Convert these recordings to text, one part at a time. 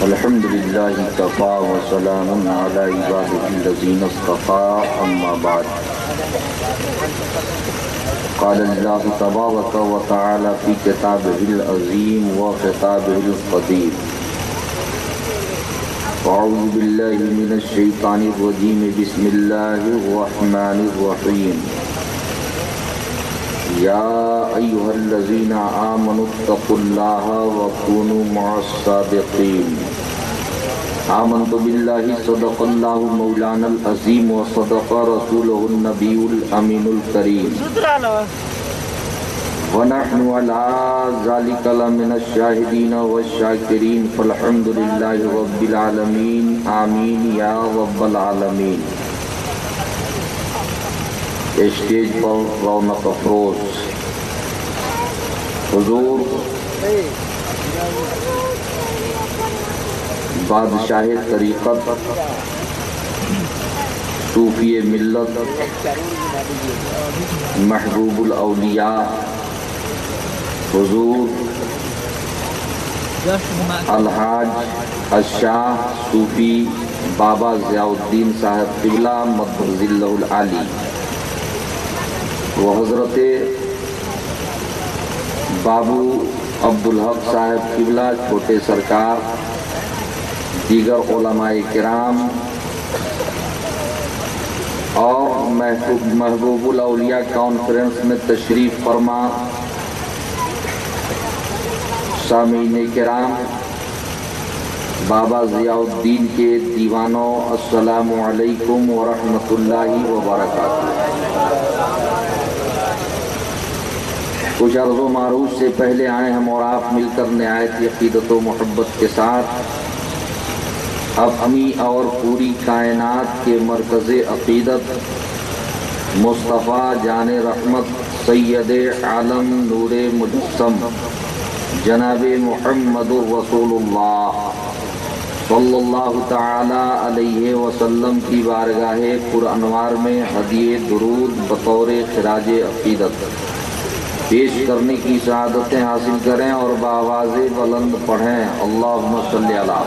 अल्हम्दुलिल्लाह कफ़ा व सलामुन अला इबादिहिल्लज़ीना इस्तफ़ा अम्मा बाद। क़ाल अल्लाहु तबारक व तआला फ़ी किताबिहिल अज़ीम व ख़िताबिहिल क़दीर। अऊज़ु बिल्लाहि मिनश शैतानिर रजीम। बिस्मिल्लाहिर रहमानिर रहीम। या अय्युहल्लज़ीना आमनुत्तक़ुल्लाहा व कूनू मअस्सादिक़ीन। आमन्तु बिल्लाहि सदक़ल्लाहु मौलानल अज़ीम व सदक़ रसूलुहुन नबियुल अमीनुल करीम व नहनु अला ज़ालिका लमिनश शाहिदीन वश्शाकिरीन फल्हम्दुलिल्लाहि रब्बिल आलमीन। आमीन या रब्बल आलमीन। स्टेज पर रौनक अफरोज हुजूर बादशाह तरीक़त सूफ़ी मिल्लत महबूबुल औलिया हुजूर अलहाज अशाह सूफ़ी बाबा ज़ियाउद्दीन साहब क़िबला मद्दज़िल्लहुल आली वो हज़रत बाबू अब्दुल हक साहब क़िबला छोटे सरकार, दीगर उलमाए किराम और महबूबुल औलिया कॉन्फ्रेंस में तशरीफ़ फरमा सामीन किराम, बाबा ज़ियाउद्दीन के दीवानों, अस्सलामु अलैकुम व रहमतुल्लाहि व बरकातुहू। कुछ अर्ज़ो मारूफ से पहले आए हम और आप मिलकर निहायत अक़ीदत व मोहब्बत के साथ अपनी और पूरी कायनात के मरकज़े अक़ीदत मुस्तफ़ा जाने रहमत सैयदे आलम नूरे मुजस्सम जनाबे मुहम्मदुर रसूलुल्लाह सल्लल्लाहु तआला अलैहि वसल्लम की बारगाहे पुरअनवार में हदिये दुरूद बतौर खिराजे अक़ीदत पेश करने की सआदतें हासिल करें और बावाज़े बुलंद पढ़ें। अल्लाहुम्मा सल्ली अला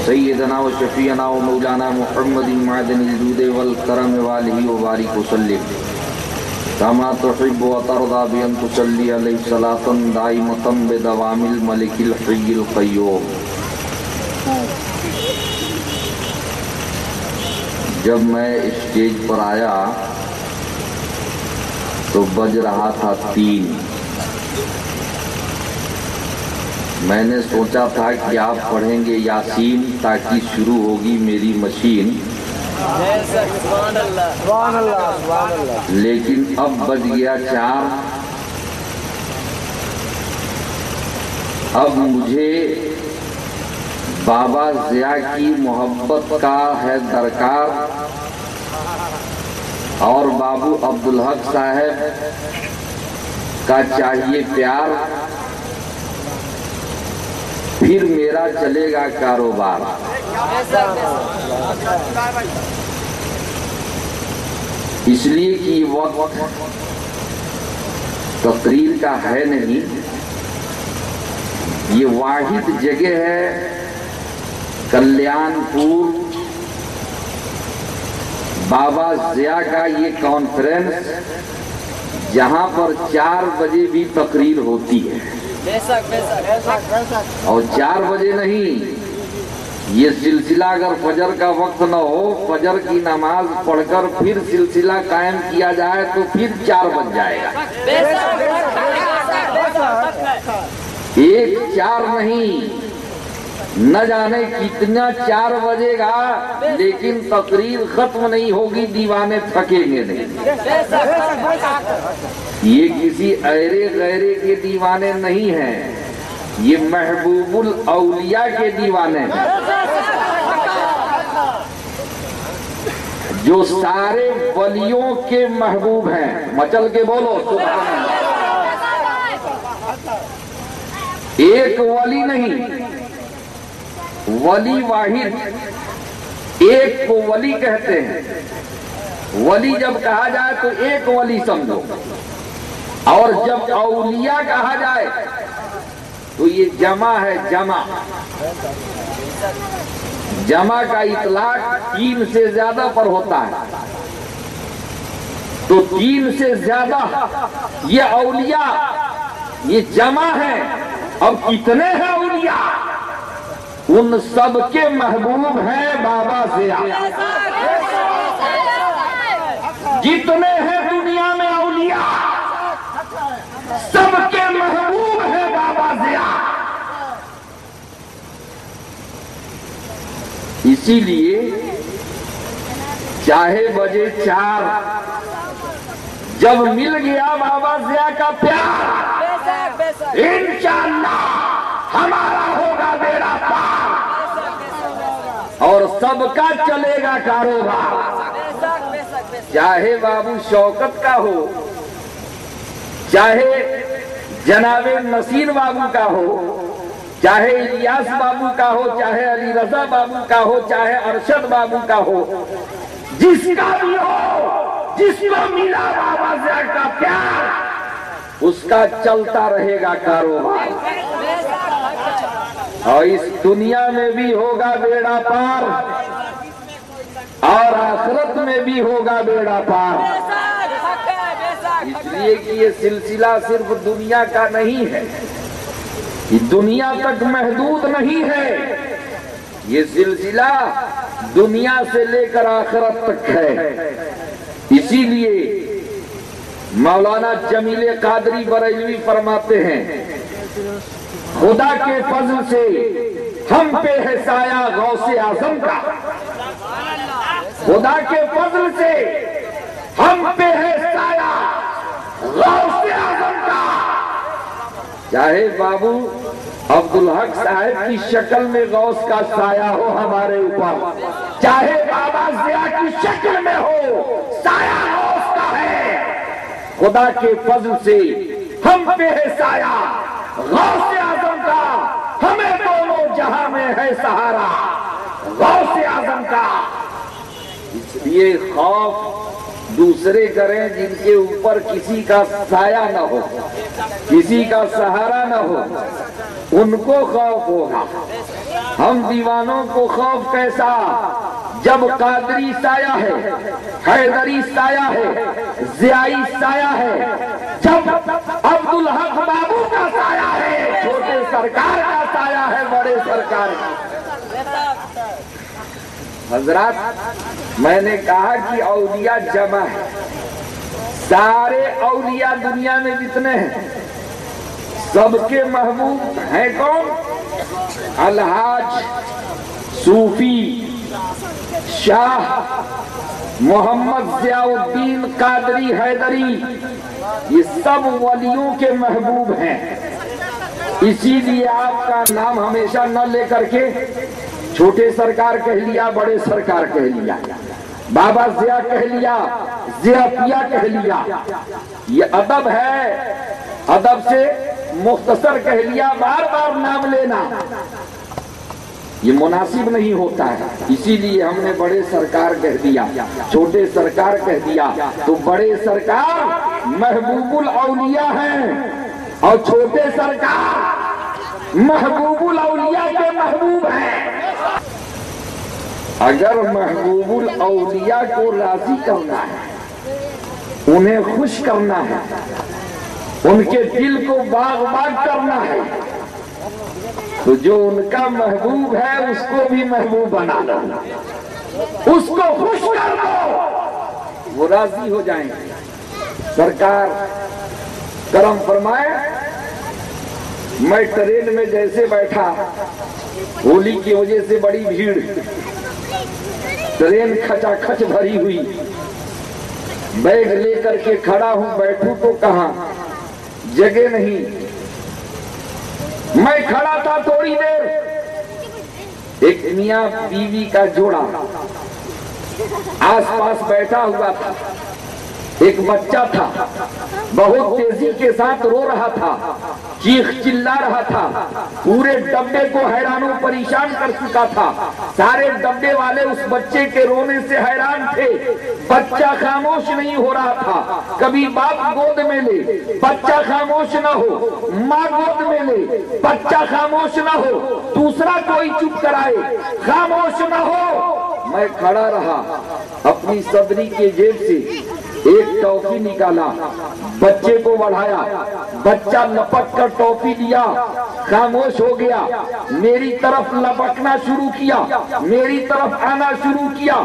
सय्यदना व शफ़ीअना व मौलाना मुहम्मदिन मअदनिल जूद वल करम व आलिहि व बारिक वसल्लिम कमा तुहिब्बु व तर्दा बि अन तुसल्ली अलैहि सलातन दाइमतन बिदवामिल मलिकिल हय्यिल क़य्यूम। जब मैं स्टेज पर आया तो बज रहा था 3। मैंने सोचा था कि आप पढ़ेंगे यासीन ताकि शुरू होगी मेरी मशीन, लेकिन अब बज गया 4। अब मुझे बाबा ज़िया की मोहब्बत का है दरकार और बाबू अब्दुल हक साहब का चाहिए प्यार, फिर मेरा चलेगा कारोबार। इसलिए कि वक्त तकरीर का है नहीं, ये वाहिद जगह है कल्याणपुर बाबा ज़िया का ये कॉन्फ्रेंस जहां पर 4 बजे भी तकरीर होती है। और 4 बजे नहीं, ये सिलसिला अगर फजर का वक्त न हो, फजर की नमाज पढ़कर फिर सिलसिला कायम किया जाए तो फिर 4 बज जाएगा। 1-4 नहीं, न जाने कितना 4 बजेगा, लेकिन तकरीर खत्म नहीं होगी, दीवाने थकेंगे नहीं। ये किसी ऐरे गैरे के दीवाने नहीं हैं, ये महबूबुल औलिया के दीवाने हैं, जो सारे वलियों के महबूब हैं। मचल के बोलो सुभान अल्लाह। एक वली नहीं, वली वाहिद, एक को वली कहते हैं। वली जब कहा जाए तो एक वली समझो, और जब औलिया कहा जाए तो ये जमा है, जमा। जमा का इतलाक 3 से ज्यादा पर होता है, तो 3 से ज्यादा ये औलिया, ये जमा है। अब कितने हैं औलिया? उन सब के महबूब हैं बाबा ज़िया। जितने हैं दुनिया में औलिया, सबके महबूब है बाबा ज़िया। इसीलिए चाहे बजे 4, जब मिल गया बाबा ज़िया का प्यार, इंशाअल्लाह हमारा होगा बेड़ा पार और सबका चलेगा कारोबार। चाहे बाबू शौकत का हो, चाहे जनाबे नसीर बाबू का हो, चाहे इलियास बाबू का हो, चाहे अली रजा बाबू का हो, चाहे अरशद बाबू का हो, जिसका भी हो, जिसको मिला बाबा ज़िया का प्यार, उसका चलता रहेगा कारोबार और इस दुनिया में भी होगा बेड़ा पार और आखिरत में भी होगा बेड़ा पार। इसलिए कि ये सिलसिला सिर्फ दुनिया का नहीं है, ये दुनिया तक महदूद नहीं है, ये सिलसिला दुनिया से लेकर आखिरत तक है। इसीलिए मौलाना जमील कादरी बरेलवी फरमाते हैं, खुदा के फजल से हम पे है साया गौसे आजम का, खुदा के फजल से हम पे है साया गौसे आजम का। चाहे बाबू अब्दुल हक साहब की शक्ल में गौस का साया हो हमारे ऊपर, चाहे बाबा ज़िया की शक्ल में हो साया गौस का है, खुदा के फजल से हम पे है साया गौसे आजम का। हमें दोनों जहां में है सहारा गौसे आजम का। इसलिए खौफ दूसरे करें जिनके ऊपर किसी का साया न हो, किसी का सहारा न हो, उनको खौफ होगा। हम दीवानों को खौफ कैसा, जब कादरी साया है, हैदरी साया है, ज़ियाई साया है, जब अब्दुल हक बाबू का साया है, छोटे सरकार का साया है, बड़े सरकार का। हजरात, मैंने कहा कि औलिया जमा है, सारे औलिया दुनिया में जितने हैं सबके महबूब हैं कौन? अलहाज सूफी शाह मोहम्मद ज़ियाउद्दीन कादरी हैदरी, ये सब वलियों के महबूब हैं। इसीलिए आपका नाम हमेशा न लेकर के छोटे सरकार कह लिया, बड़े सरकार कह लिया, बाबा ज़िया कह लिया, ज़िया पिया कह लिया। ये अदब है, अदब से मुख्तसर कह लिया, बार बार नाम लेना ये मुनासिब नहीं होता है। इसीलिए हमने बड़े सरकार कह दिया, छोटे सरकार कह दिया। तो बड़े सरकार महबूबुल औलिया हैं और छोटे सरकार महबूबुल औलिया के महबूब हैं। अगर महबूबुल औलिया को राजी करना है, उन्हें खुश करना है, उनके दिल को बाग बाग करना है, तो जो उनका महबूब है उसको भी महबूब बना लो, उसको खुश कर दो, वो राजी हो जाएंगे। सरकार करम फरमाए, मैं ट्रेन में जैसे बैठा, होली की वजह से बड़ी भीड़, ट्रेन खचाखच भरी हुई, बैग लेकर के खड़ा हूं, बैठूं तो कहां, जगह नहीं। मैं खड़ा था थोड़ी देर, एक मियां बीवी का जोड़ा आसपास बैठा हुआ था। एक बच्चा था, बहुत तेजी के साथ रो रहा था, चीख चिल्ला रहा था, पूरे डब्बे को हैरानों परेशान कर चुका था। सारे डब्बे वाले उस बच्चे के रोने से हैरान थे। बच्चा खामोश नहीं हो रहा था। कभी बाप गोद में ले, बच्चा खामोश न हो, माँ गोद में ले, बच्चा खामोश न हो, दूसरा कोई चुप कराए, खामोश न हो। मैं खड़ा रहा, अपनी सदरी के जेब से एक टॉफी निकाला, बच्चे को बढ़ाया, बच्चा लपक कर टॉफी लिया, खामोश हो गया, मेरी तरफ लपकना शुरू किया, मेरी तरफ आना शुरू किया।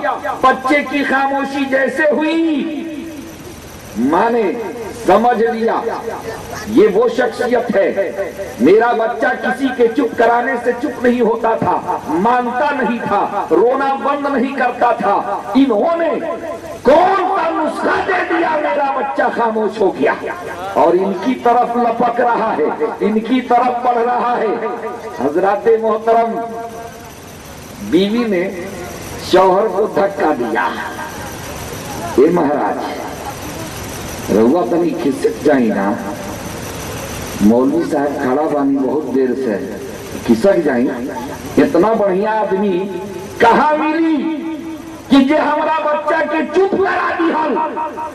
बच्चे की खामोशी जैसे हुई, माँ ने समझ लिया ये वो शख्सियत है। मेरा बच्चा किसी के चुप कराने से चुप नहीं होता था, मानता नहीं था, रोना बंद नहीं करता था। इन्होंने कौन सा नुस्खा दे दिया, मेरा बच्चा खामोश हो गया और इनकी तरफ लपक रहा है, इनकी तरफ बढ़ रहा है। हजराते मोहतरम, बीवी ने शौहर को धक्का दिया, ए महाराज रहुआ तनी खिसक जाई ना, मौलवी साहब खड़ा बानी बहुत देर से, खिसक जाई। इतना बढ़िया आदमी कहाँ मिली कि जे हमारा बच्चा के चुप करा दी हल।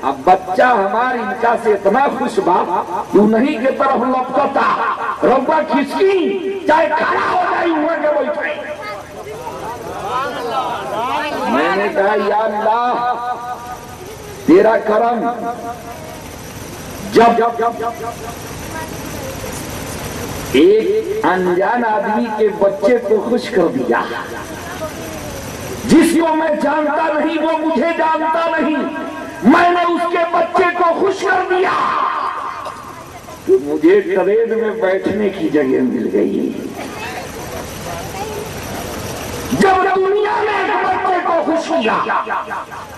अब बच्चा हमार इनका से इतना खुश बा, तू नहीं के तरफ लपकता, रहुआ खिसकी चाहे खड़ा हो जाए हुआ के बैठे। मैंने कहा या अल्लाह तेरा करम, जब एक अनजान आदमी के बच्चे को खुश कर दिया, जिसको मैं जानता नहीं वो मुझे जानता नहीं, मैंने उसके बच्चे को खुश कर दिया, तो मुझे ट्रेन में बैठने की जगह मिल गई। जब दुनिया में एक बच्चे को खुश किया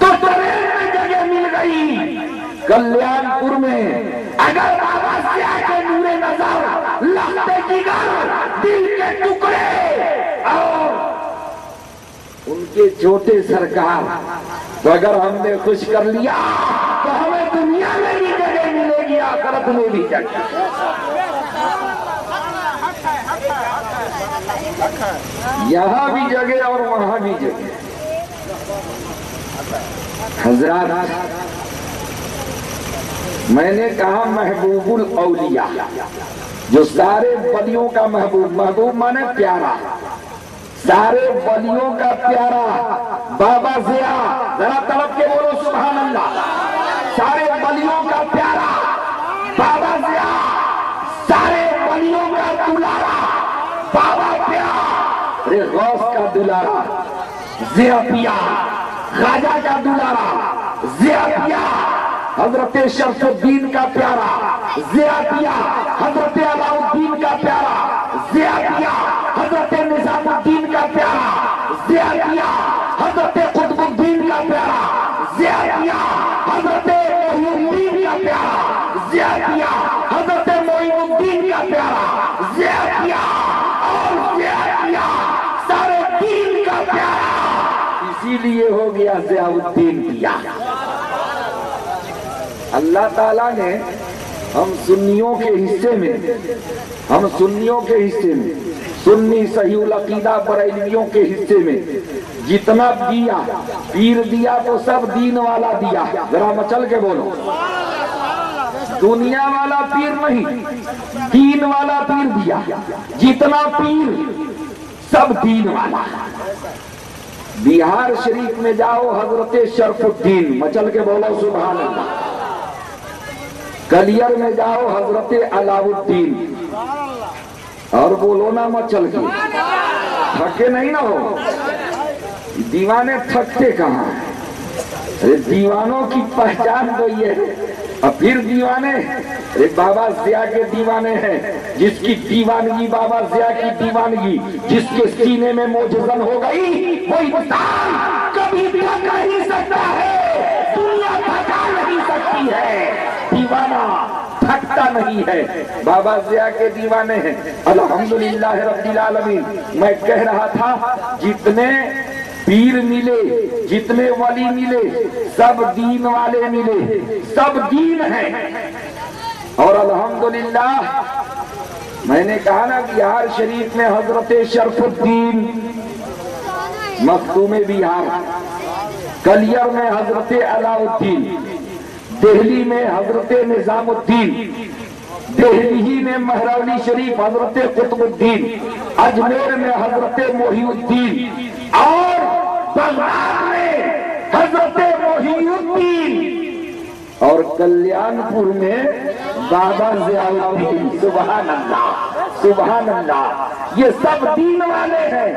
तो ट्रेन में जगह मिल गई। कल्याणपुर में अगर बाबा से आके नूरे नजर लगते जिगर, दिल के टुकड़े और उनके छोटे सरकार, तो अगर हमने खुश कर लिया तो हमें दुनिया में भी जगह मिलेगी, आखिरत में भी जगह, यहाँ भी जगह और वहां भी जगह। हजरात, मैंने कहा महबूबुल औलिया, जो सारे वलियों का महबूब, महबूब माने प्यारा, सारे वलियों का प्यारा बाबा ज़िया, जरा तड़प के बोलो सुभान अल्लाह। सारे वलियों का प्यारा बाबा ज़िया, सारे वलियों का दुलारा बाबा प्यार, रे गौस का दुलारा ज़िया पिया, ख्वाजा का दुलारा ज़िया पिया, हजरत शरफुद्दीन का प्यारा ज़िया पिया, हजरत अलाउद्दीन का प्यारा ज़िया पिया, हजरत निजामुद्दीन का प्यारा ज़िया पिया, हजरत कुतुबुद्दीन का प्यारा ज़िया पिया, हजरत मोहिउद्दीन का प्यारा ज़िया पिया, हजरत मोइनुद्दीन का प्यारा ज़िया पिया और ज़िया पिया, सारे दीन का प्यारा, इसीलिए हो गया ज़ियाउद्दीन पिया। अल्लाह ताला ने हम सुन्नियों के हिस्से में, हम सुन्नियों के हिस्से में, सुन्नी सहीउल अकीदा बरेलवियों के हिस्से में जितना दिया, पीर दिया तो सब दीन वाला दिया। जरा मचल के बोलो, दुनिया वाला पीर नहीं, दीन वाला पीर दिया। जितना पीर सब दीन वाला। बिहार शरीफ में जाओ, हजरत शरफुद्दीन, मचल के बोलो सुभान अल्लाह। कलियर में जाओ, हजरत अलाउद्दीन, और बोलो ना मचल के, थके नहीं ना हो। दीवाने थकते कहाँ? अरे दीवानों की पहचान तो ये है। अब फिर दीवाने, अरे बाबा ज़िया के दीवाने हैं, जिसकी दीवानगी बाबा ज़िया की दीवानगी, जिसके सीने में मोजज़न हो गई, वो इंसान कभी थक नहीं सकता है, दुनिया थका नहीं सकती है। दीवाना थकता नहीं है, बाबा ज़िया के दीवाने हैं। अल्हम्दुलिल्लाह रब्बिल आलमीन। मैं कह रहा था, जितने पीर मिले, जितने वली मिले, सब दीन वाले मिले, सब दीन है। और अल्हम्दुलिल्लाह मैंने कहा ना बिहार शरीफ में हजरत शरफुद्दीन, मखदूम बिहार, कलियर में हजरत अलाउद्दीन, दिल्ली में हजरत निजामुद्दीन, दिल्ली में महरौली शरीफ हजरत कुतुबुद्दीन, अजमेर में हजरत मोहिउद्दीन और बगदाद में हजरत मोहिउद्दीन और कल्याणपुर में बाबा ज़ियाउद्दीन। सुभान अल्लाह, सुभान अल्लाह। ये सब दीन वाले हैं,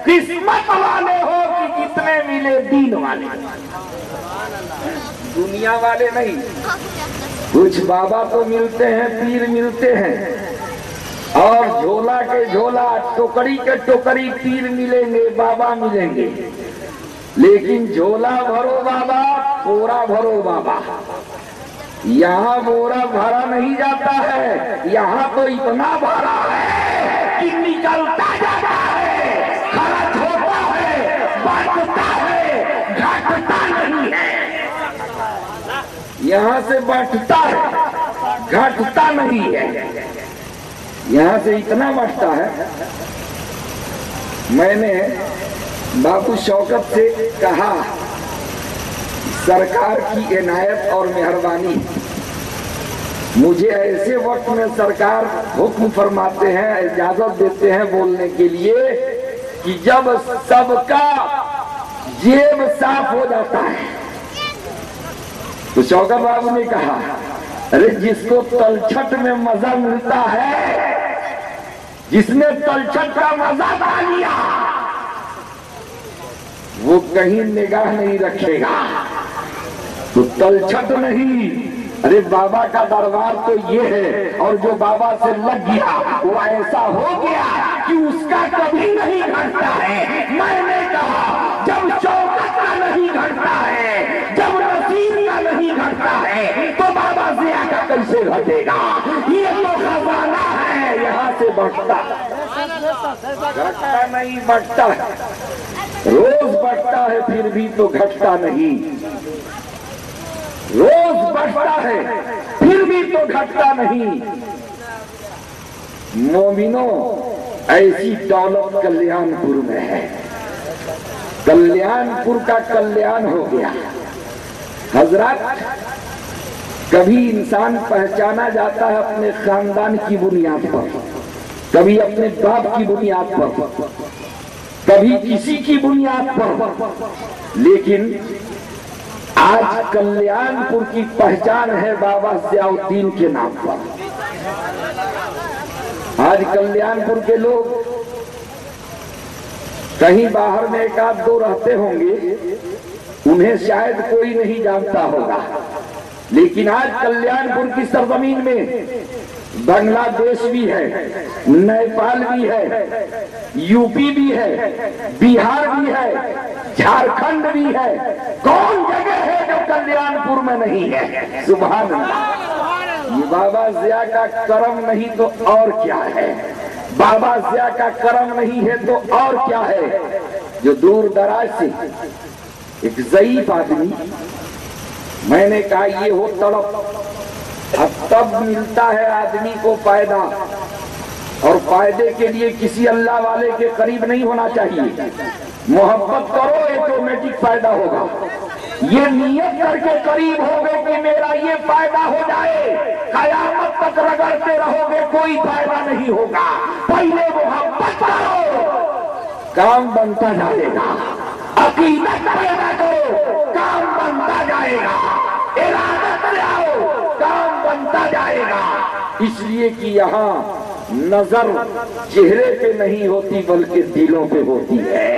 किस्मत वाले हो कि कितने मिले दीन वाले, दुनिया वाले नहीं। कुछ बाबा तो मिलते हैं, पीर मिलते हैं और झोला के झोला, टोकरी के टोकरी पीर मिलेंगे, बाबा मिलेंगे, लेकिन झोला भरो बाबा, बोरा भरो बाबा। यहाँ बोरा भरा नहीं जाता है, यहाँ तो इतना भरा है कि निकलता जाता है, खर्च होता है, बढ़ता है, घटता नहीं है। यहाँ से बढ़ता है, घटता नहीं है, यहाँ से इतना बढ़ता है। मैंने बाबू शौकत से कहा सरकार की इनायत और मेहरबानी, मुझे ऐसे वक्त में सरकार हुक्म फरमाते हैं, इजाजत देते हैं बोलने के लिए कि जब सबका जेब साफ हो जाता है। तो शौकत बाबू ने कहा अरे जिसको तलछट में मजा मिलता है, जिसने तलछट का मजा पा लिया, वो कहीं निगाह नहीं रखेगा। तो तलछट नहीं, अरे बाबा का दरबार तो ये है, और जो बाबा से लग गया वो ऐसा हो गया कि उसका कभी नहीं घटता है। मैंने कहा जब शौकत का नहीं घटता है, जब नसीब का नहीं घटता है, तो बाबा ज़िया का कैसे घटेगा? ये तो खजाना है, यहाँ से बढ़ता, घटता नहीं, बढ़ता है, रोज बढ़ता है, फिर भी तो घटता नहीं। रोज बढ़ता है, फिर भी तो घटता नहीं। मोमिनो, ऐसी दौलत कल्याणपुर में है। कल्याणपुर का कल्याण हो गया। हजरत, कभी इंसान पहचाना जाता है अपने खानदान की बुनियाद पर, कभी अपने बाप की बुनियाद पर, कभी किसी की बुनियाद पर, लेकिन आज कल्याणपुर की पहचान है बाबा ज़ियाउद्दीन के नाम पर। आज कल्याणपुर के लोग कहीं बाहर में एक आध दो रहते होंगे, उन्हें शायद कोई नहीं जानता होगा, लेकिन आज कल्याणपुर की सरजमीन में बांग्लादेश भी है, नेपाल भी है, यूपी भी है, बिहार भी है, झारखंड भी है। कौन जगह है जो कल्याणपुर में नहीं है? सुभान अल्लाह। ये बाबा ज़िया का करम नहीं तो और क्या है? बाबा ज़िया का करम नहीं है तो और क्या है? जो दूर दराज से एक ज़ईफ आदमी, मैंने कहा ये हो तड़प, अब तब मिलता है आदमी को फायदा, और फायदे के लिए किसी अल्लाह वाले के करीब नहीं होना चाहिए। मोहब्बत करो, ऑटोमेटिक फायदा होगा। ये नियत करके करीब होगे कि मेरा ये फायदा हो जाए, कयामत तक रगड़ते रहोगे, कोई फायदा नहीं होगा। पहले मोहब्बत करो, काम बनता जाएगा। अकीदत पैदा करो, काम बनता जाएगा। इरादत ले आओ, काम बनता जाएगा। इसलिए कि यहाँ नजर चेहरे पे नहीं होती बल्कि दिलों पे होती है।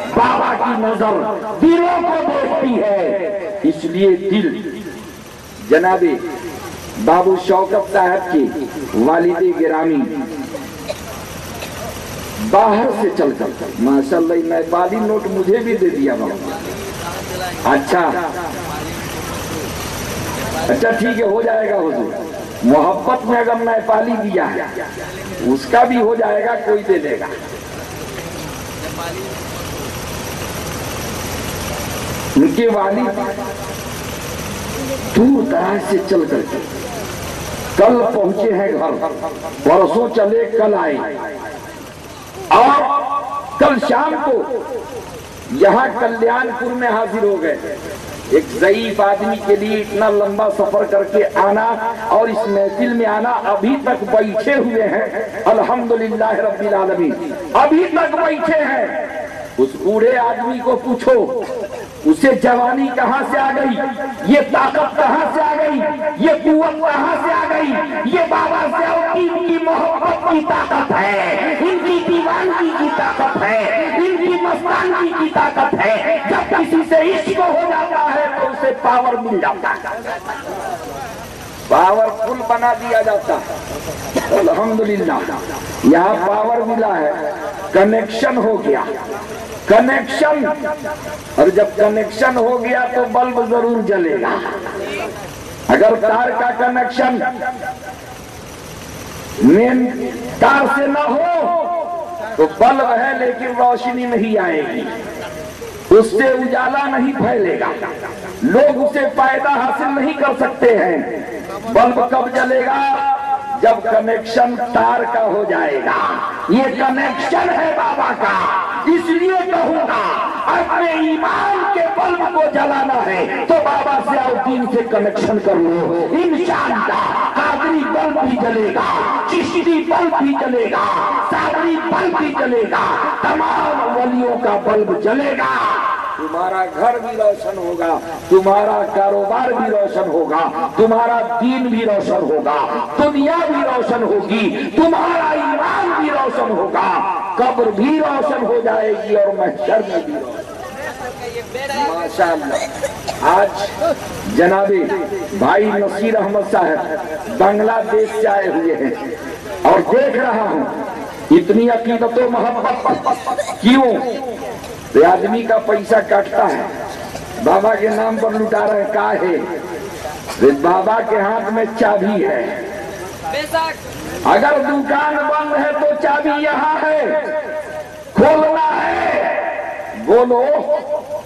बाबा की नजर दिलों को देखती है, इसलिए दिल। जनाबे बाबू शौकत साहब के वालिद गिरामी बाहर से चलकर माशाल्लाह नेपाली नोट मुझे भी दे दिया बाबा। अच्छा ठीक है, हो जाएगा हुजूर। मोहब्बत में अगर नेपाली दिया है उसका भी हो जाएगा, कोई दे देगा। उनके वालिद दूर दराज से चल करके कल पहुंचे हैं घर, परसों चले कल आए, और कल शाम को यहाँ कल्याणपुर में हाजिर हो गए। एक ज़ईफ आदमी के लिए इतना लंबा सफर करके आना और इस महफिल में आना, अभी तक बैठे हुए हैं अल्हम्दुलिल्लाह रब्बिल आलमीन, अभी तक बैठे हैं। उस बूढ़े आदमी को पूछो उसे जवानी कहाँ से आ गई, ये ताकत कहाँ से आ गई, ये कुव्वत कहाँ से आ गई। ये बाबा से इनकी मोहब्बत की ताकत है, इनकी दीवानगी की ताकत है, इनकी मस्तानगी की ताकत है। जब किसी से इश्क हो जाता है तो उसे पावर मिल जाता है, पावरफुल बना दिया जाता है। अल्हम्दुलिल्लाह यहाँ पावर मिला है, कनेक्शन हो गया, कनेक्शन। और जब कनेक्शन हो गया तो बल्ब जरूर जलेगा। अगर तार का कनेक्शन मेन तार से न हो तो बल्ब है लेकिन रोशनी नहीं आएगी, उससे उजाला नहीं फैलेगा, लोग उसे फायदा हासिल नहीं कर सकते हैं। बल्ब कब जलेगा? जब कनेक्शन तार का हो जाएगा। ये कनेक्शन है बाबा का, इसलिए कहूंगा अपने ईमान के बल्ब को जलाना है तो बाबा से और दीन से कनेक्शन कर लो, इंशाअल्लाह कादरी बल्ब भी जलेगा, चिश्ती बल्ब भी जलेगा, सादरी बल्ब भी जलेगा, तमाम वलियों का बल्ब जलेगा। तुम्हारा घर भी रोशन होगा, तुम्हारा कारोबार भी रोशन होगा, तुम्हारा दीन भी रोशन होगा, दुनिया भी रोशन होगी, तुम्हारा ईमान भी रोशन होगा, कब्र भी रोशन हो जाएगी और महशर में भी रोशन। माशाअल्लाह आज जनाबे भाई नसीर अहमद साहब बांग्लादेश से आए हुए हैं और देख रहा हूँ इतनी अकीदत और मोहब्बत क्यों? तो आदमी का पैसा काटता है, बाबा के नाम पर लुटा रहे काहे? बाबा के हाथ में चाबी है, अगर दुकान बंद है तो चाबी यहाँ है, खोलना है बोलो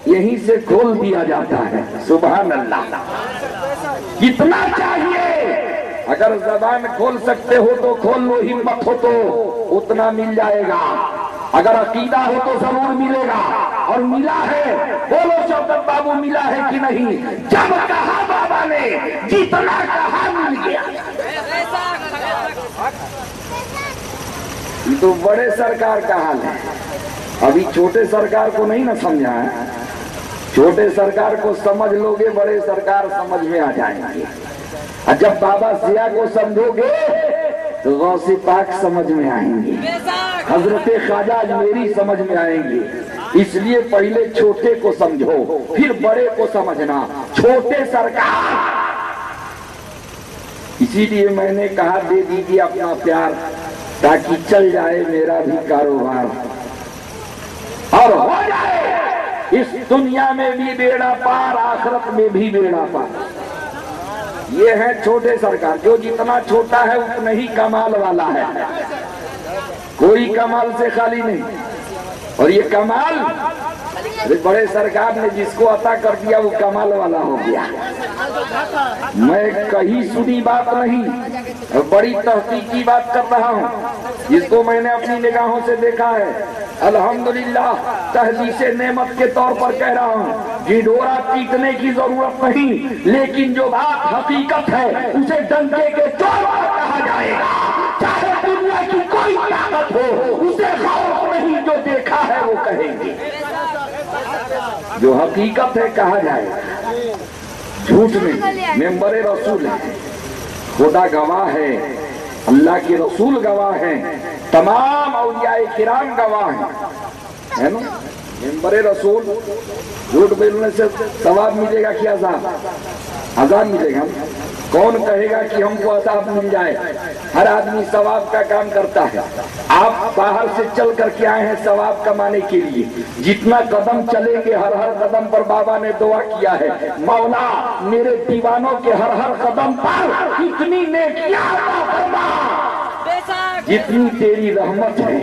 यहीं से खोल दिया जाता है। सुभान अल्लाह। कितना चाहिए? अगर जबान खोल सकते हो तो खोल लो, हिम्मत हो तो उतना मिल जाएगा। अगर अकीदा हो तो जरूर मिलेगा, और मिला है। बोलो शौकत बाबू मिला है कि नहीं? जब कहा बाबा ने, जितना कहा मिल गया। ये तो बड़े सरकार का हाल है, अभी छोटे सरकार को नहीं ना समझा है। छोटे सरकार को समझ लोगे, बड़े सरकार समझ में आ जाएंगे। और जब बाबा सिया को समझोगे तो गौसे पाक समझ में आएंगे, हजरते ख्वाजा अजमेरी समझ में आएंगे। इसलिए पहले छोटे को समझो, फिर बड़े को समझना। छोटे सरकार, इसीलिए मैंने कहा दे दीजिए अपना प्यार ताकि चल जाए मेरा भी कारोबार और हो जाए इस दुनिया में भी बेड़ा पार, आखिरत में भी बेड़ा पार। ये है छोटे सरकार, जो जितना छोटा है उतना ही कमाल वाला है, कोई कमाल से खाली नहीं। और ये कमाल बड़े सरकार ने जिसको अता कर दिया वो कमाल वाला हो गया। मैं कहीं सुनी बात नहीं, बड़ी तहकीकी बात कर रहा हूँ, जिसको मैंने अपनी निगाहों से देखा है। अल्हम्दुलिल्लाह तहदीसे नेमत के तौर पर कह रहा हूँ, ढिढोरा पीटने की जरूरत नहीं, लेकिन जो बात हकीकत है उसे डंके के तौर पर कहा जाएगा। चाहे दुनिया की कोई ताकत हो, उसे खौफ नहीं, जो देखा है वो कहेंगे। जो हकीकत है कहा जाएगा, झूठ नहीं। मेंबर रसूल है, खुदा गवाह है, अल्लाह के रसूल गवाह हैं, तमाम औलियाए किराम गवाह हैं, है ना। मेंबर रसूल, झूठ बोलने से सवाब मिलेगा कि अज़ाब? अज़ाब मिलेगा। कौन कहेगा कि हमको अज़ाब मिल जाए? हर आदमी सवाब का काम करता है। आप बाहर से चल करके आए हैं सवाब कमाने के लिए। जितना कदम चलेंगे हर हर कदम पर बाबा ने दुआ किया है, मौला मेरे दीवानों के हर हर कदम पर इतनी नेकियां अता फरमा जितनी तेरी रहमत है।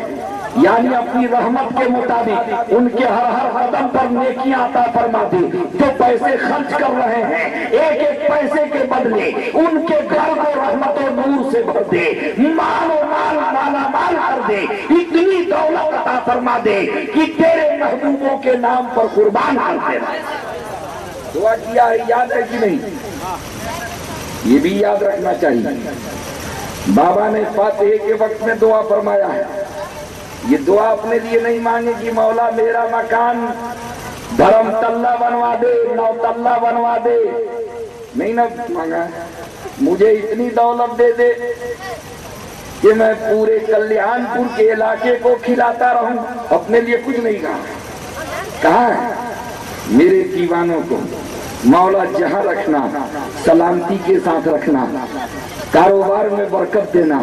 यानी अपनी रहमत के मुताबिक उनके हर हर कदम पर नेकियां अता फरमा दे। जो पैसे खर्च कर रहे हैं एक एक पैसे के बदले उनके घर को रहमत और नूर से भर दे, मालो माल माला माल कर दे, इतनी दौलत अता फरमा दे कि तेरे महबूबों के नाम पर कुर्बान कर दे। दुआ किया है, याद है कि नहीं? ये भी याद रखना चाहिए। बाबा ने फातिहे के वक्त में दुआ फरमाया है। ये दुआ अपने लिए नहीं मांगे कि मौला मेरा मकान धर्म तल्ला बनवा दे, 9 तल्ला बनवा दे, नहीं ना मांगा। मुझे इतनी दौलत दे दे कि मैं पूरे कल्याणपुर के इलाके को खिलाता रहूं। अपने लिए कुछ नहीं कहा है मेरे दीवानों को मौला जहां रखना, सलामती के साथ रखना, कारोबार में बरकत देना,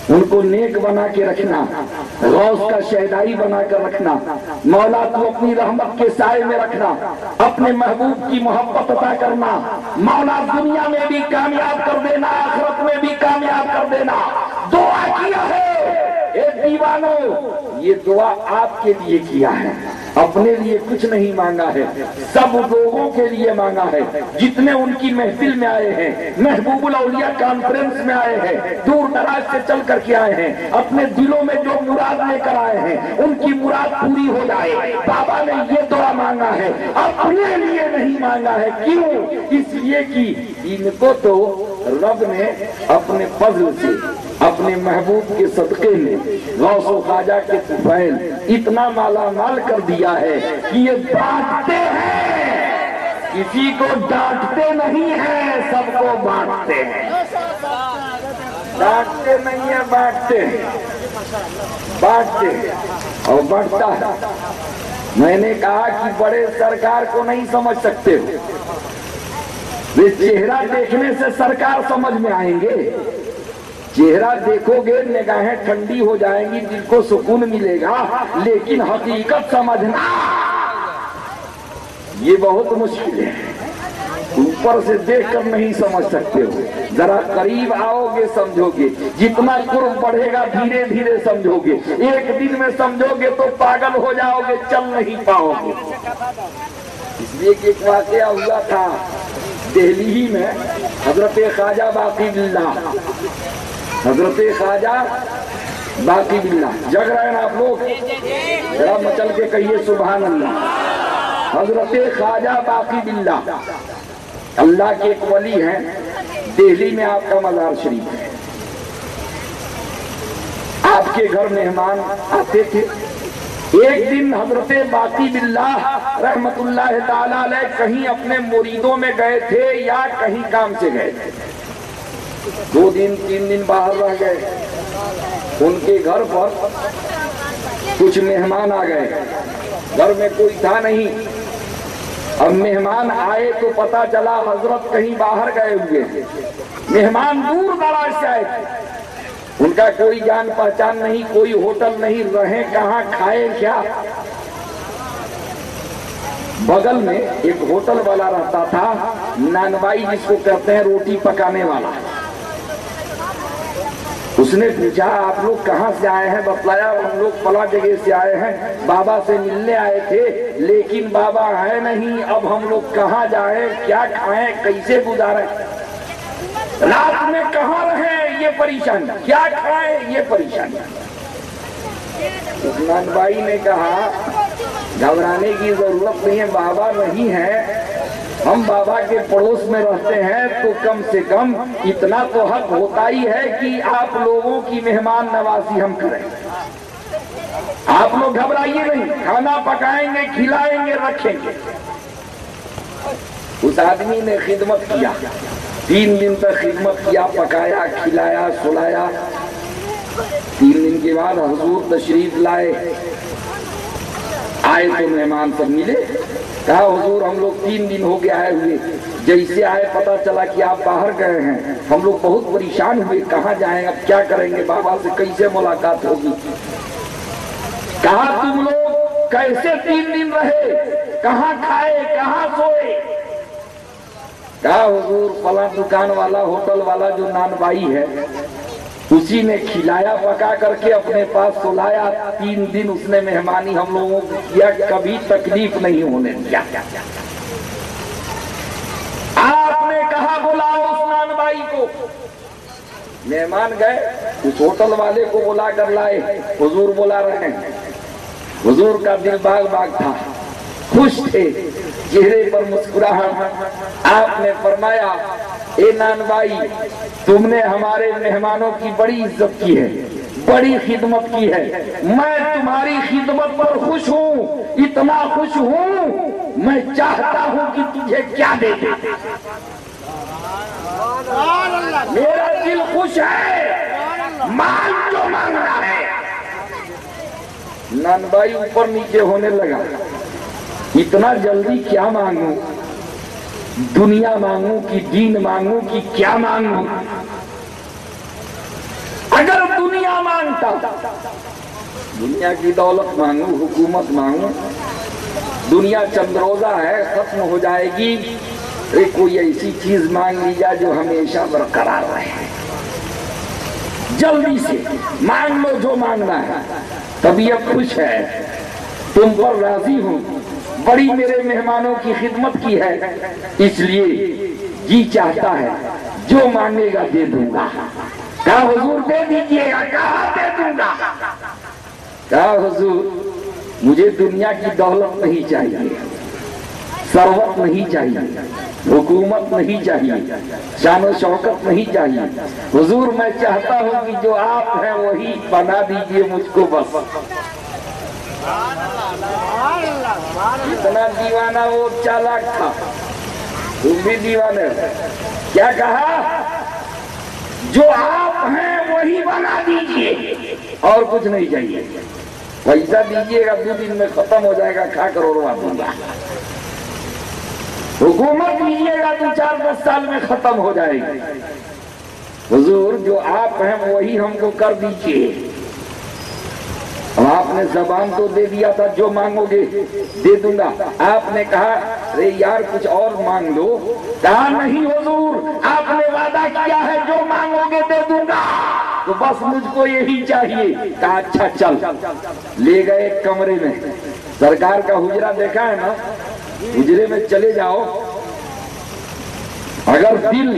उनको नेक बना के रखना, गौस का शहदाई बनाकर रखना। मौला तू अपनी रहमत के साए में रखना, अपने महबूब की मोहब्बत अता करना। मौला दुनिया में भी कामयाब कर देना, आखिरत में भी कामयाब कर देना। दुआ किया है ए दीवानों, ये दुआ आपके लिए किया है, अपने लिए कुछ नहीं मांगा है, सब लोगों के लिए मांगा है। जितने उनकी महफिल में आए हैं, महबूबुल औलिया कॉन्फ्रेंस में आए हैं, दूर दराज से चल करके आए हैं, अपने दिलों में जो मुराद लेकर आए हैं उनकी मुराद पूरी हो जाए। बाबा ने ये दुआ मांगा है, अपने लिए नहीं मांगा है। क्यों? इसलिए कि इनको तो रब ने अपने फजल से, अपने महबूब के सदके में, गौस व ख्वाजा के तुफैल इतना माला माल कर दिया है कि ये बांटते हैं, किसी को डांटते नहीं है, सबको बांटते हैं। डांटते नहीं है, बांटते हैं, बांटते हैं और बढ़ता है। मैंने कहा कि बड़े सरकार को नहीं समझ सकते हो, वे चेहरा देखने से सरकार समझ में आएंगे। चेहरा देखोगे निगाहें ठंडी हो जाएंगी, दिल को सुकून मिलेगा, लेकिन हकीकत समझना ये बहुत मुश्किल है। ऊपर से देखकर नहीं समझ सकते हो, जरा करीब आओगे समझोगे। जितना कुर्ब बढ़ेगा धीरे धीरे समझोगे। एक दिन में समझोगे तो पागल हो जाओगे, चल नहीं पाओगे। इसलिए कि एक वाकया हुआ था दिल्ली ही में, हजरत ख्वाजा बाकी बिल्ला, हजरत ख्वाजा बाकी बिल्ला, जग रहे हैं आप लोग? जरा मचल के कहिए सुभान अल्लाह। हजरत ख्वाजा बाकी बिल्ला अल्लाह के एक वली हैं, दिल्ली में आपका मजार शरीफ है। आपके घर मेहमान आते थे। एक दिन हजरत बाकी बिल्लाह रहमतुल्लाह ताला अलैह कहीं अपने मुरीदों में गए थे या कहीं काम से गए थे। 2 दिन 3 दिन बाहर रह गए। उनके घर पर कुछ मेहमान आ गए, घर में कोई था नहीं। अब मेहमान आए तो पता चला हजरत कहीं बाहर गए हुए। मेहमान दूर दराज से आए थे, उनका कोई जान पहचान नहीं, कोई होटल नहीं, रहे कहाँ, खाए क्या। बगल में एक होटल वाला रहता था, नानबाई जिसको कहते हैं, रोटी पकाने वाला। उसने पूछा आप लोग कहाँ से आए हैं? बतलाया हम लोग फला जगह से आए हैं, बाबा से मिलने आए थे, लेकिन बाबा है नहीं, अब हम लोग कहाँ जाएं, क्या खाएं, कैसे गुजारें, रात में कहाँ रहें, ये परेशानी, क्या खाएं, ये परेशानी। उस्मान भाई ने कहा घबराने की जरूरत नहीं है, बाबा नहीं है, हम बाबा के पड़ोस में रहते हैं, तो कम से कम इतना तो हक होता ही है कि आप लोगों की मेहमान नवाजी हम करें। आप लोग घबराइए नहीं, खाना पकाएंगे, खिलाएंगे, रखेंगे। उस आदमी ने खिदमत किया, 3 दिन तक खिदमत किया, पकाया, खिलाया, सुलाया। 3 दिन के बाद हुजूर तशरीफ लाए। आए तो मेहमान सब मिले, कहा हुजूर हम लोग 3 दिन हो गया आए हुए, जैसे आए पता चला कि आप बाहर गए हैं, हम लोग बहुत परेशान हुए, कहाँ जाएं, अब क्या करेंगे, बाबा से कैसे मुलाकात होगी। कहा तुम लोग कैसे 3 दिन रहे, कहाँ खाए, कहाँ सोए। कहा हुजूर फला दुकान वाला, होटल वाला जो नानबाई है, उसी ने खिलाया पका करके अपने पास सुलाया। 3 दिन उसने मेहमानी हम लोगों को किया, कभी तकलीफ नहीं होने दिया। आपने कहा बुलाओ उस्मान भाई को। मेहमान गए, उस होटल वाले को बुला कर लाए। हुजूर बुला रहे हैं। हुजूर का दिल बाग बाग था, खुश थे, चेहरे पर मुस्कुराहट। आपने फरमाया, ए नान भाई, तुमने हमारे मेहमानों की बड़ी इज्जत की है, बड़ी खिदमत की है। मैं तुम्हारी खिदमत पर खुश हूँ, इतना खुश हूँ, मैं चाहता हूँ कि तुझे क्या दे दे। मेरा दिल खुश है, मांग जो मांगना है। नान भाई ऊपर नीचे होने लगा। इतना जल्दी क्या मांगू? दुनिया मांगू कि दीन मांगू कि क्या मांगू? अगर दुनिया मांगता, दुनिया की दौलत मांगू, हुकूमत मांगू, दुनिया चंद्रोजा है, खत्म हो जाएगी। कोई ऐसी चीज मांग ली जाए जो हमेशा बरकरार रहे। जल्दी से मांग लो जो मांगना है। तबीयत खुश है, तुम पर राजी हूं, बड़ी मेरे मेहमानों की खिदमत की है, इसलिए जी चाहता है जो मांगेगा दे दूंगा। कहा हुजूर दे दीजिएगा। कहा दे दूंगा। कहा हुजूर मुझे दुनिया की दौलत नहीं चाहिए, सरवत नहीं चाहिए, हुकूमत नहीं चाहिए, शान शौकत नहीं चाहिए। हुजूर मैं चाहता हूँ कि जो आप हैं वही बना दीजिए मुझको बस। इतना दीवाना वो चालाक था, तुम भी दीवाने। क्या कहा? जो आप हैं वही बना दीजिए, और कुछ नहीं चाहिए। पैसा दीजिएगा 2 दिन में खत्म हो जाएगा, खा कर उड़वा दूंगा। हुकूमत दीजिएगा तो 4-10 साल में खत्म हो जाएगी। हुजूर जो आप हैं वही हमको कर दीजिए। अब आपने जबान तो दे दिया था जो मांगोगे दे दूंगा। आपने कहा अरे यार कुछ और मांग लो। कहा नहीं हुजूर आपने वादा किया है जो मांगोगे दे दूंगा, तो बस मुझको यही चाहिए। कहा अच्छा चल। ले गए एक कमरे में। सरकार का हुजरा देखा है ना, हुजरे में चले जाओ। अगर दिल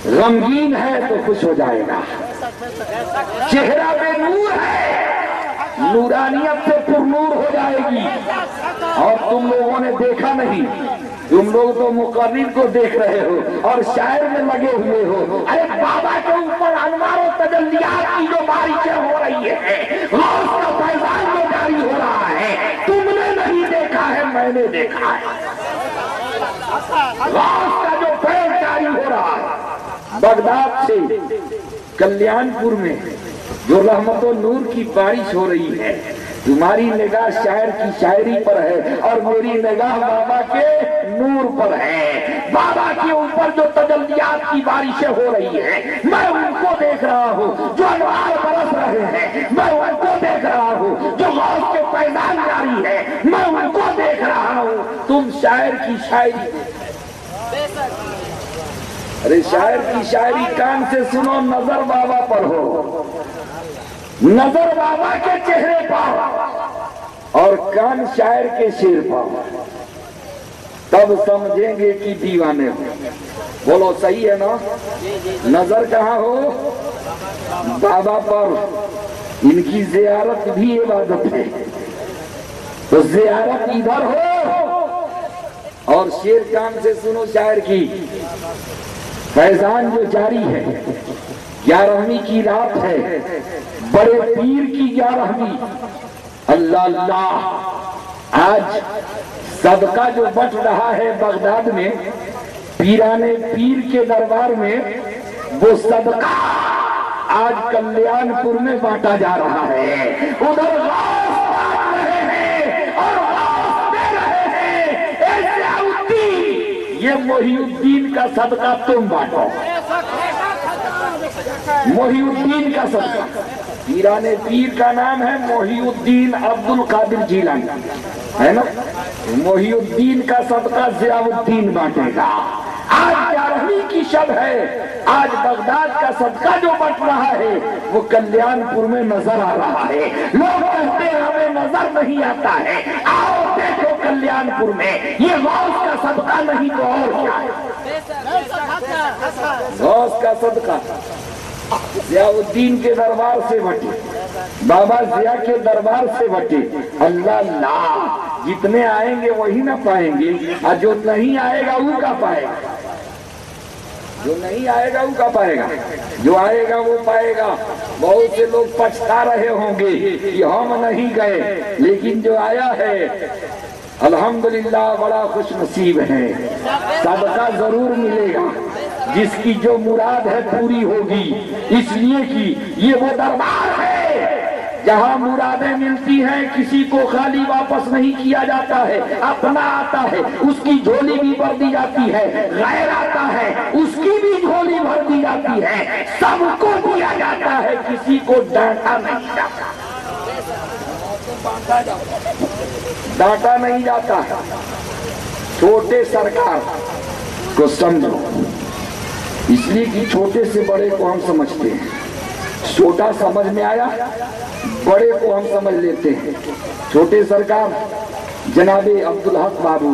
रंगीन है तो खुश हो जाएगा, चेहरा में नूर है, नूरानियत से पुरनूर हो जाएगी। और तुम लोगों ने देखा नहीं, तुम लोग तो मुकर्रिर को देख रहे हो और शायर में लगे हुए हो। अरे बाबा के ऊपर अनवारों तजल्लियात की जो बारिशें हो रही है, गौस का फैजान जो जारी हो रहा है, तुमने नहीं देखा है, मैंने देखा है। गौस का जो फैज जारी हो रहा है बगदाद से कल्याणपुर में, जो रहमतो नूर की बारिश हो रही है। तुम्हारी निगाह शायर की शायरी पर है और मेरी निगाह बाबा के नूर पर है। बाबा के ऊपर जो तजल्लियात की बारिशें हो रही है, मैं उनको देख रहा हूँ। जो अनवार बरस रहे हैं, मैं उनको देख रहा हूँ। जो गौस के फैजान जारी है, मैं उनको देख रहा हूँ। तुम शायर की शायरी, अरे शायर की शायरी कान से सुनो, नजर बाबा पर हो, नजर बाबा के चेहरे पर और कान शायर के शेर पर, तब समझेंगे कि दीवाने हो। बोलो सही है ना? नजर कहाँ हो? बाबा पर। इनकी जियारत भी इबादत है, तो जियारत इधर हो और शेर कान से सुनो शायर की। फैजान जो जारी है, 11वीं की रात है, बड़े पीर की 11वीं। अल्लाह अल्लाह, आज सदका जो बट रहा है बगदाद में, पीराने पीर के दरबार में, वो सदका आज कल्याणपुर में बांटा जा रहा है। उधर गौस बांट रहे हैं और गौस दे रहे हैं। ऐसे आउद्दीन, ये मोहिउद्दीन का सदका तुम बांटो। मोहिउद्दीन का सदका, पीराने पीर का नाम है मोहिउद्दीन अब्दुल कादिर जीलानी, है ना? मोहिउद्दीन का सदका जियाउद्दीन बांटेगा। आज 11वीं की शब है, आज बगदाद का सदका जो बट रहा है वो कल्याणपुर में नजर आ रहा है। लोग कहते हैं हमें नजर नहीं आता है, आओ देखो कल्याणपुर में, ये गौस का सदका नहीं तो और क्या है। गौस का सदका जियाउद्दीन के दरबार से बटे, बाबा जिया के दरबार से बटे। अल्लाह अल्लाह, जितने आएंगे वही ना पाएंगे, और जो नहीं आएगा वो का पाएगा, जो नहीं आएगा वो का पाएगा, जो आएगा वो पाएगा। बहुत से लोग पछता रहे होंगे कि हम नहीं गए, लेकिन जो आया है अल्हम्दुलिल्लाह बड़ा खुश नसीब है। सदका जरूर मिलेगा, जिसकी जो मुराद है पूरी होगी, इसलिए कि ये वो दरबार है जहाँ मुरादें मिलती हैं, किसी को खाली वापस नहीं किया जाता है, अपना आता है उसकी झोली भी भर दी जाती है, गैर आता है उसकी भी झोली भर दी जाती है, सबको दिया जाता है, किसी को डांटा नहीं जाता, डांटा नहीं जाता। छोटे सरकार को समझो, इसलिए कि छोटे से बड़े को हम समझते हैं, छोटा समझ में आया बड़े को हम समझ लेते हैं। छोटे सरकार जनाबे अब्दुल हक बाबू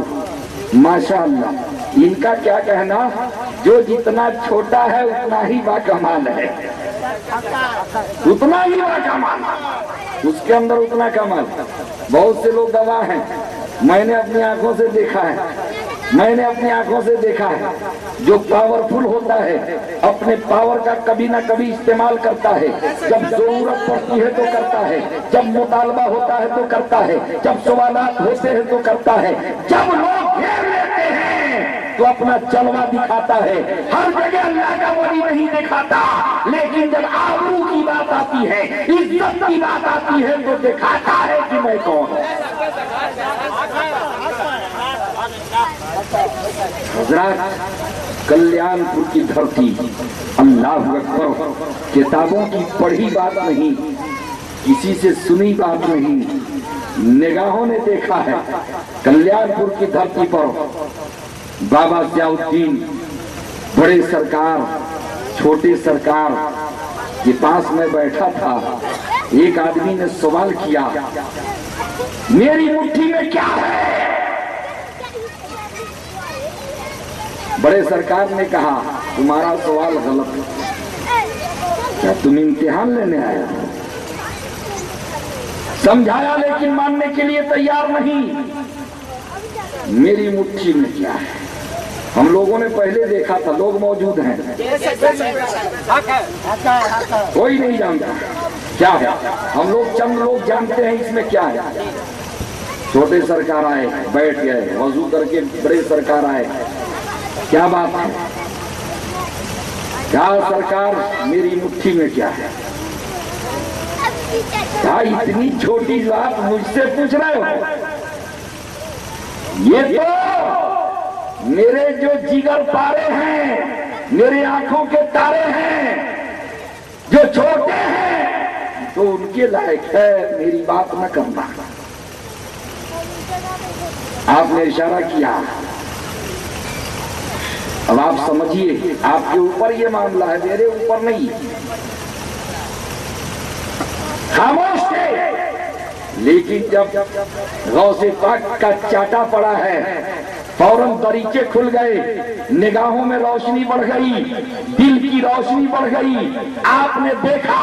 माशाअल्लाह, इनका क्या कहना, जो जितना छोटा है उतना ही बाकमाल है, उतना ही बाकमाल, उसके अंदर उतना कमाल। बहुत से लोग गवाह हैं, मैंने अपनी आंखों से देखा है, मैंने अपनी आंखों से देखा है, जो पावरफुल होता है अपने पावर का कभी ना कभी इस्तेमाल करता है, जब जरूरत पड़ती है तो करता है, जब मुतालबा होता है तो करता है, जब सवालात होते हैं तो करता है, जब लोग घेर लेते हैं तो अपना जलवा दिखाता है। हर जगह अल्लाह का वली नहीं दिखाता, लेकिन जब आबरू की बात आती है, इज्जत की बात आती है तो दिखाता है कि मैं कौन हूँ। हजरत कल्याणपुर की धरती, अल्लाह अकबर, किताबों की पढ़ी बात नहीं, किसी से सुनी बात नहीं, निगाहों ने देखा है। कल्याणपुर की धरती पर बाबा जियाउद्दीन बड़े सरकार छोटे सरकार के पास में बैठा था। एक आदमी ने सवाल किया, मेरी मुट्ठी में क्या है? बड़े सरकार ने कहा, तुम्हारा सवाल गलत है, क्या तुम इम्तिहान लेने आए हो? समझाया लेकिन मानने के लिए तैयार नहीं। मेरी मुट्ठी में क्या है? हम लोगों ने पहले देखा था, लोग मौजूद हैं, कोई नहीं जानता क्या है। हम लोग चंद लोग जानते हैं इसमें क्या है। छोटे सरकार आए, बैठ गए, वजू करके बड़े सरकार आए, क्या बात है? क्या सरकार, मेरी मुट्ठी में क्या है? क्या इतनी छोटी बात मुझसे पूछ रहे हो? ये तो मेरे जो जिगर पारे हैं, मेरे आंखों के तारे हैं, जो छोटे हैं, तो उनके लायक है मेरी बात न करना। आपने इशारा किया, अब आप समझिए, आपके ऊपर ये मामला है, मेरे ऊपर नहीं। खामोश थे, लेकिन जब गौसे पाक का चाटा पड़ा है, फौरन दरीचे खुल गए, निगाहों में रोशनी बढ़ गई, दिल की रोशनी बढ़ गई। आपने देखा,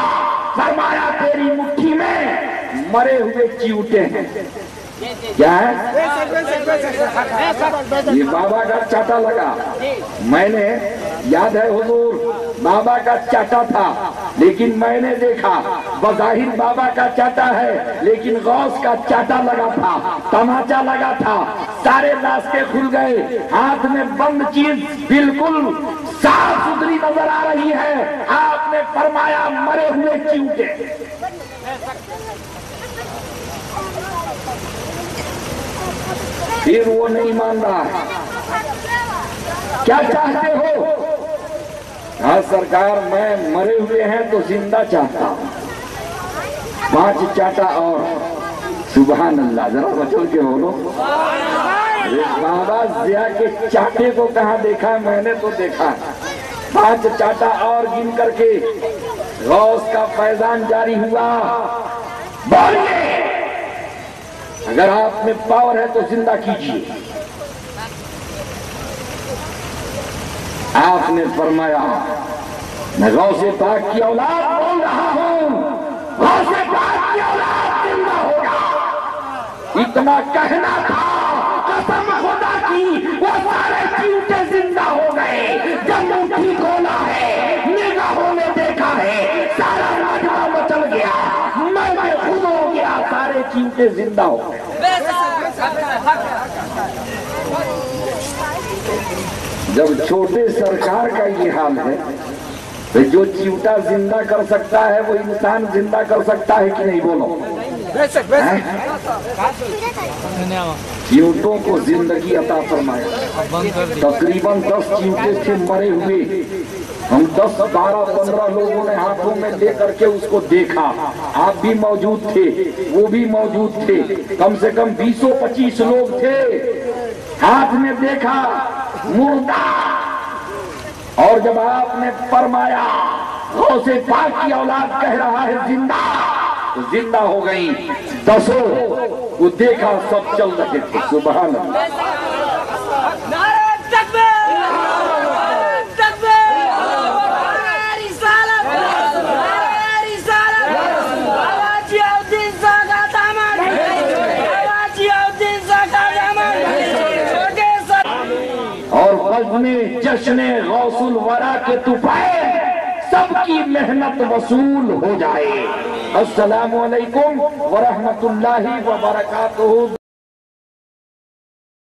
फरमाया तेरी मुट्ठी में मरे हुए चिऊटे हैं। क्या है? ये बाबा का चाटा लगा। मैंने, याद है हुजूर, बाबा का चाटा था, लेकिन मैंने देखा बज़ाहिर बाबा का चाटा है, लेकिन गौस का चाटा लगा था, तमाचा लगा था, सारे रास्ते खुल गए, हाथ में बंद चीज बिल्कुल साफ सुथरी नजर आ रही है। आपने फरमाया मरे हुए चिऊटे। फिर वो नहीं मान रहा। क्या चाहते हो? हाँ सरकार, मैं मरे हुए हैं तो जिंदा चाहता हूँ। 5 चाटा और। सुभान अल्लाह, जरा बचल के बोलो। अरे बाबा जिया के चाटे को कहाँ देखा है? मैंने तो देखा 5 चाटा और गिन करके गौस का फैजान जारी हुआ। बोलिए, अगर आप में पावर है तो जिंदा कीजिए। आपने फरमाया, मैं गौसे पाक की औलाद बोल रहा हूं, गौसे पाक की औलाद जिंदा होगा। इतना कहना था, कसम खुदा की, वो सारे चींटे जिंदा हो गए। जब मुट्ठी खोला है, निगाहों में देखा है, सारा राजा मचल गया, मैं खुद हो गया, सारे चींटे जिंदा हो गए। जब छोटे सरकार का ये हाल है, तो जो चिवटा जिंदा कर सकता है वो इंसान जिंदा कर सकता है कि नहीं? बोलो। चिवटों को जिंदगी अता फरमाया। तकरीबन 10 चिवटे थे मरे हुए। हम 10, 12, 15 लोगों ने हाथों में लेकर के उसको देखा। आप भी मौजूद थे, वो भी मौजूद थे, कम से कम 20-25 लोग थे। हाथ में देखा मुर्दा, और जब आपने फरमाया गौसे पाक की औलाद कह रहा है जिंदा, तो जिंदा हो गई। 10 वो देखा, सब चल रहे थे। सुभान अल्लाह। जश्ने गौसुल वरा के तुफाए, सबकी मेहनत वसूल हो जाए। अस्सलामु अलैकुम व रहमतुल्लाहि व बरकातुहू।